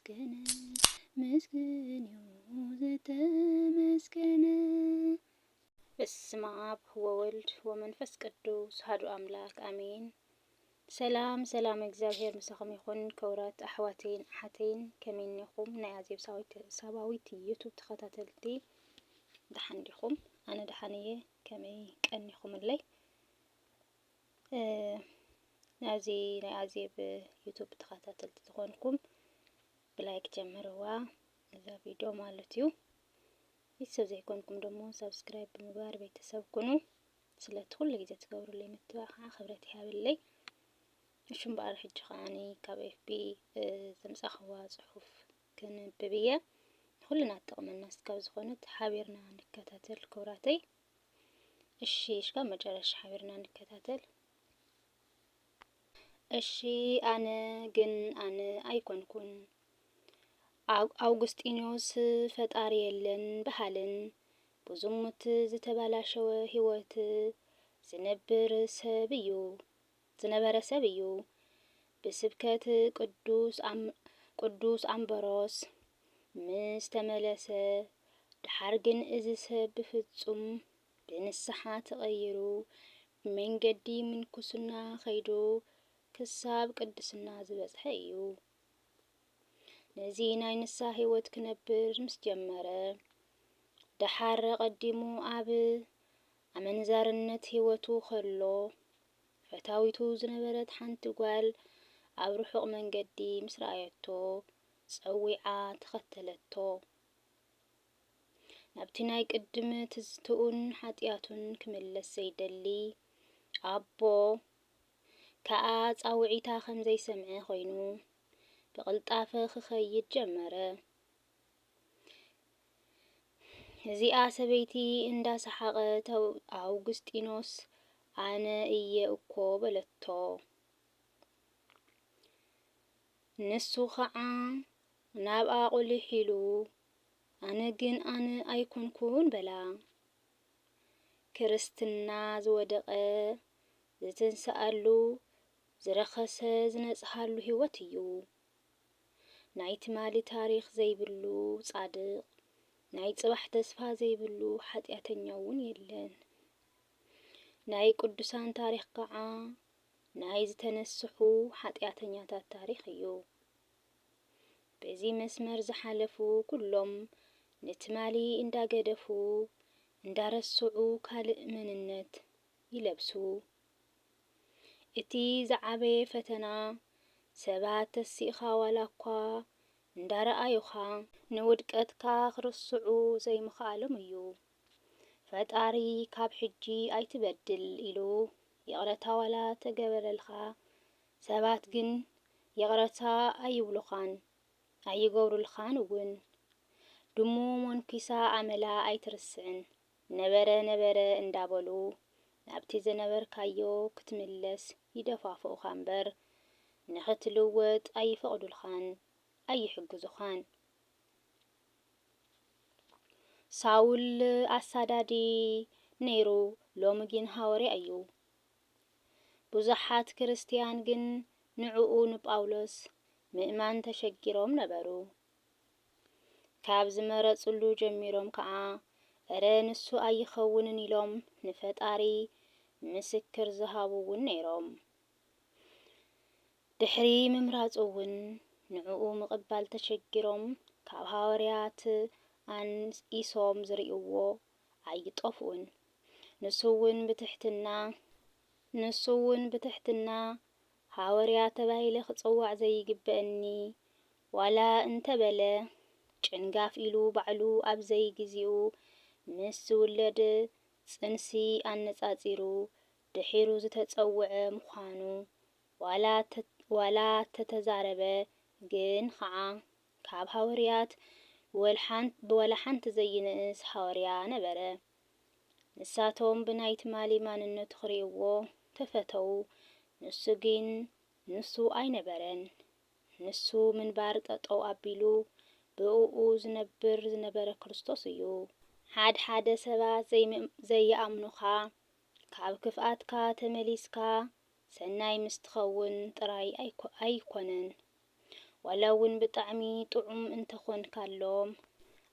ተመስገነ ምስግን ዘተመስገነ። በስመ አብ ወወልድ ወመንፈስ ቅዱስ አሐዱ አምላክ አሜን። ሰላም እግዚአብሔር ምሳኹም ይኹን። ክቡራት ኣሕዋተይን ኣሓተይን ከመይ ኢኹም? ናይ ኣዜብ ሳባዊት ዩቱብ ተኸታተልቲ ደሓን ዲኹም? ኣነ ደሓን እየ። ከመይ ቀኒኹምለይ? ናዚ ናይ ኣዜብ ዩቱብ ተኸታተልቲ ዝኾንኩም ብላይክ ጀምርዋ እዛ ቪድዮ ማለት እዩ። ቤተሰብ ዘይኮንኩም ደግሞ ሰብስክራይብ ብምግባር ቤተሰብ ኩኑ። ስለቲ ኩሉ ግዜ ትገብሩለይ ምትባዕ ከዓ ክብረት ይሃብለይ። እሹም በኣር ሕጂ ከዓኒ ካብ ኤፍቢ ዘምፃኽዋ ፅሑፍ ክንብብ እየ። ኩልና ትጠቕመና እስካብ ዝኾነት ሓቢርና ንከታተል ክቡራተይ። እሺ እስካብ መጨረሻ ሓቢርና ንከታተል። እሺ ኣነ ኣይኮንኩን አውግስጢኖስ ፈጣሪ የለን ባህልን ብዙሙት ዝተባላሸወ ህይወት ዝነበረ ሰብ እዩ ብስብከት ቅዱስ አምበሮስ ምስ ተመለሰ ድሓር ግን እዚ ሰብ ብፍጹም ብንስሓ ተቐይሩ መንገዲ ምንኩስና ኸይዱ ክሳብ ቅድስና ዝበጽሐ እዩ። ነዚ ናይ ንስሓ ህይወት ክነብር ምስ ጀመረ ድሓር ቀዲሙ ኣብ ኣመንዛርነት ህይወቱ ኸሎ ፈታዊቱ ዝነበረት ሓንቲ ጓል ኣብ ርሑቕ መንገዲ ምስ ረኣየቶ ፀዊዓ ተኸተለቶ። ናብቲ ናይ ቅድም ትዝትኡን ሓጢኣቱን ክምለስ ዘይደሊ ኣቦ ከኣ ፃውዒታ ከም ዘይሰምዐ ኮይኑ ብቕልጣፈ ክኸይድ ጀመረ። እዚኣ ሰበይቲ እንዳሰሓቐት ኣውግስጢኖስ ኣነ እየ እኮ በለቶ። ንሱ ከዓ ናብኣ ቁልሕ ኢሉ ኣነ ኣይኮንኩን በላ። ክርስትና ዝወደቐ ዝትንሳኣሉ ዝረኸሰ ዝነጽሃሉ ህይወት እዩ። ናይ ትማሊ ታሪኽ ዘይብሉ ጻድቕ ናይ ጽባሕ ተስፋ ዘይብሉ ሓጢኣተኛ እውን የለን። ናይ ቅዱሳን ታሪኽ ከዓ ናይ ዝተነስሑ ሓጢኣተኛታት ታሪኽ እዩ። በዚ መስመር ዝሓለፉ ኩሎም ንትማሊ እንዳገደፉ እንዳረስዑ ካልእ መንነት ይለብሱ። እቲ ዝዓበየ ፈተና ሰባት ተሲእኻ ዋላ እኳ እንዳረኣዩኻ ንውድቀትካ ክርስዑ ዘይምኽኣሎም እዩ። ፈጣሪ ካብ ሕጂ ኣይትበድል ኢሉ ይቕረታ ዋላ ተገበረልካ፣ ሰባት ግን ይቕረታ ኣይገብሩልኻን እውን። ድሞ ሞንኪሳ ዓመላ ኣይትርስዕን ነበረ እንዳበሉ ናብቲ ዝነበርካዮ ክትምለስ ይደፋፍኡኻ እምበር ንኽትልወጥ ኣይፈቕዱልኻን ኣይሕግዙኻን። ሳውል ኣሳዳዲ ነይሩ፣ ሎሚ ግን ሃዋርያ እዩ። ብዙሓት ክርስቲያን ግን ንዕኡ ንጳውሎስ ምእማን ተሸጊሮም ነበሩ። ካብ ዝመረጽሉ ጀሚሮም ከዓ እረ ንሱ ኣይኸውንን ኢሎም ንፈጣሪ ምስክር ዝሃቡውን ነይሮም። ድሕሪ ምምራጹ እውን ንዕኡ ምቕባል ተሸጊሮም ካብ ሃዋርያት አንኢሶም ዝርእይዎ ኣይጠፍኡን። ንሱ እውን ብትሕትና ሃዋርያ ተባሂለ ክጽዋዕ ዘይግበአኒ ዋላ እንተበለ ጭንጋፍ ኢሉ ባዕሉ ኣብ ዘይግዚኡ ምስ ዝውለድ ጽንሲ ኣነጻጺሩ ድሒሩ ዝተጸውዐ ምዃኑ ዋላ ተተዛረበ። ግን ከዓ ካብ ሃዋርያት ብወላ ሓንቲ ዘይንእስ ሃዋርያ ነበረ። ንሳቶም ብናይ ትማሊ ማንነቱ ክርእይዎ ተፈተው። ንሱ ግን ንሱ ኣይነበረን። ንሱ ምንባር ጠጠው ኣቢሉ ብእኡ ዝነበረ ክርስቶስ እዩ። ሓደ ሰባት ዘይኣምኑኻ ካብ ክፍኣትካ ተመሊስካ ሰናይ ምስትኸውን ጥራይ ኣይኮነን ولا ون بطعمي طعم انتخونكالهم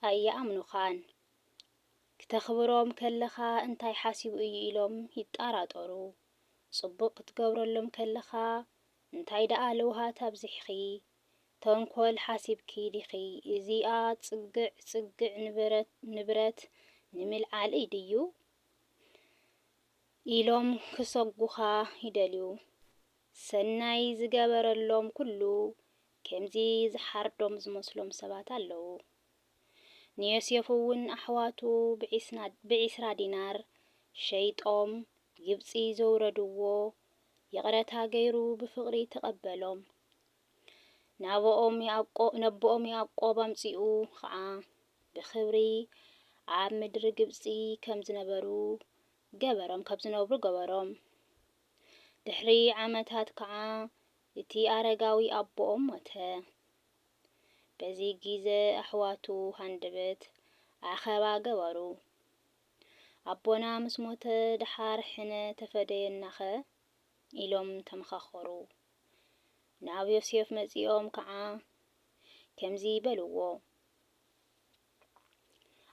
أيأمنوخان كتخبروم كلخا انتاي حاسبو إيلوم يتقراطرو صبق تقبرلهم كلخا انتاي دقا لوها تابزحخي تنكول حاسبكي ديخي إزيئا تسقع نبرت نملعال إيديو إيلوم كسقوخا يدليو سناي زقبرلهم كلو كمزي زحاردوم زمسلوم سبات اللو نيوسيفون أحواتو بعسرا دينار شيطوم يبصي زوردوو يقرتا غيرو بفقري تقبلوم نبؤوم يعقوب امصيو خا بخبري عاب مدر جبصي كم زنبرو قبرم دحري عامتات كعا اتي أرقاوي أبؤوم مته بزي جيزة أحواتو هندبت أخبا قبرو أبونا مسموت دحار حنا تفدين نخه إلوم تمخخرو ناو يوسف مزيوم كعا كمزي بلوو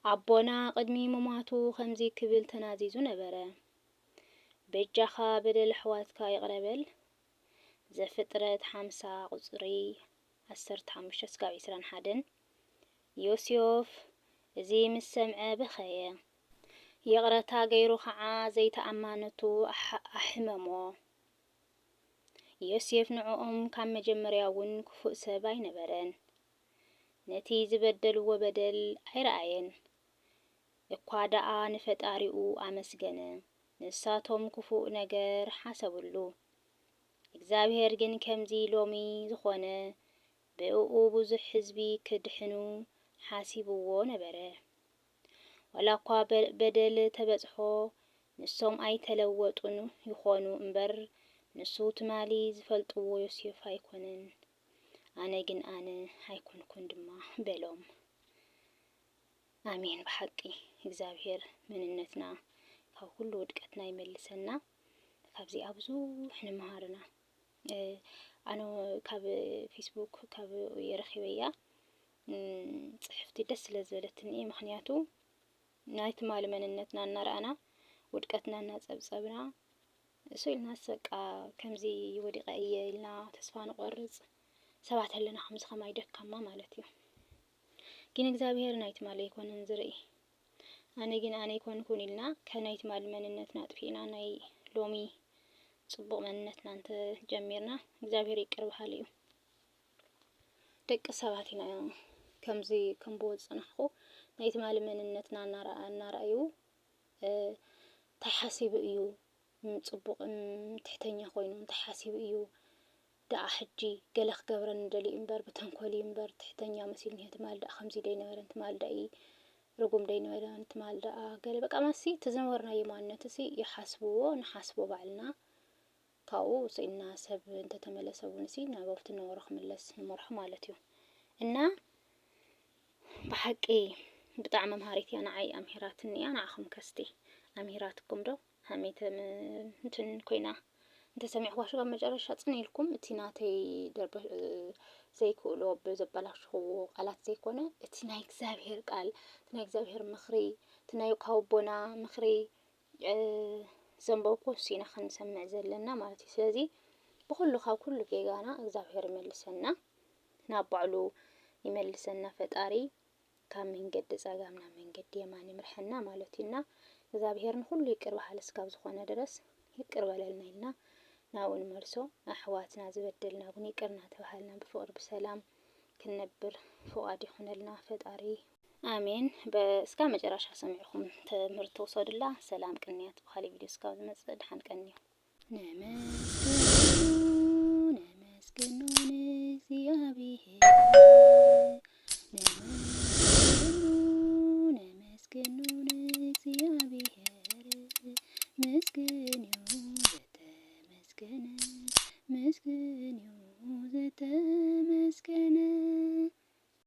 أبونا قدمي مماتو خمزي كبل تنازيزو نبره بجاخا بدل حواتكا يقربل زفترت 5 قصري 15 سكاو 21 يوسف زي مسمع بخيه يقرتا غيرو خعا زي تأمانتو أحممو يوسف نعوم كان مجمرياون كفؤ سباي نبرن نتي زبدل وبدل حرعين يقادعا نفتاريو أمسجنه نساتهم كفؤ نجر حسبلو እግዚአብሔር ግን ከምዚ ሎሚ ዝኾነ ብእኡ ብዙሕ ህዝቢ ክድሕኑ ሓሲብዎ ነበረ ወላ እኳ በደል ተበጽሖ ንሶም ኣይተለወጡን ይኾኑ እምበር ንሱ ትማሊ ዝፈልጥዎ ዮሴፍ ኣይኮነን ኣነ ግን ኣነ ኣይኮንኩን ድማ በሎም አሜን በሐቂ እግዚአብሔር ምንነትና ካብ ሁሉ ውድቀትና ይመልሰና ካብዚ ኣብዙ ንመሃርና أنا كاب فيسبوك كاب يرخيويا صحفتي دس لزلتني مخنياتو نايت مال مننتنا نرانا ودقتنا نصبصبنا سويلنا سقا كمزي ودي قايه لنا تسفا نقرص سبعت لنا 5 خماي دكما مالتي ግን እግዚአብሔር ናይት ማል ይኮነን ዝርኢ ኣነ ግን ኣነ ይኮንኩን ኢልና ከናይት ማል መንነትና ጥፊና ናይ ሎሚ ጽቡቕ መንነትና እንተ ጀሚርና እግዚአብሔር ይቅርብሃል እዩ ደቂ ሰባትና ከምዚ ክንቦጽናኹ ናይት ማል መንነትና እናራዩ ተሓሲብ እዩ ጽቡቕ ትሕተኛ ኮይኑ ተሓሲብ እዩ دع حجي قلخ قبرن دلي إمبر بتنقلي إمبر تحتنيا مسيل نهت مال دا خمسي دين ورن تمال داي رقم دين ورن تمال دا قال بقى ماسي تزمورنا يمان تسي يحاسبوه نحاسبو بعلنا كاو سينا سب انت تملسو نسي نابوفتنا ورخ ملس نمرح مالتيو إنا بحقي بطعم مهاريتي أنا عاي أمهراتني أنا أخم كستي أمهراتكم دو هميت انتن كوينا انت سمع واش غا مجرش صني لكم اتيناتي درب زي كولو بزبلاش هو قالات زي كونه اتينا እግዚአብሔር ቃል ትና እግዚአብሔር ምኽሪ ትና ይካውቦና ምኽሪ ዘንበው ኮሲና ክንሰምዕ ዘለና ማለት እዩ ስለዚ በኩሉ ካብ ኩሉ ጌጋና እግዚአብሔር ይመልሰና ናባዕሉ ይመልሰና ፈጣሪ ካብ መንገዲ ጸጋምና መንገዲ የማን ይምርሐና ማለት ይና እግዚአብሔርን ሁሉ ይቅር በሃል እስካብ ዝኾነ ድረስ ይቅር በለልና ይልና ناون مرسو أحواتنا زبدلنا ونيقرنا تبهلنا بفقر بسلام كنبر فؤادي خنلنا فداري آمين بس كام جراش سمعكم تمرتو صد الله سلام كنيات بخالي فيديو سكاوز مصد حن كنيو نمسكنون زيابيه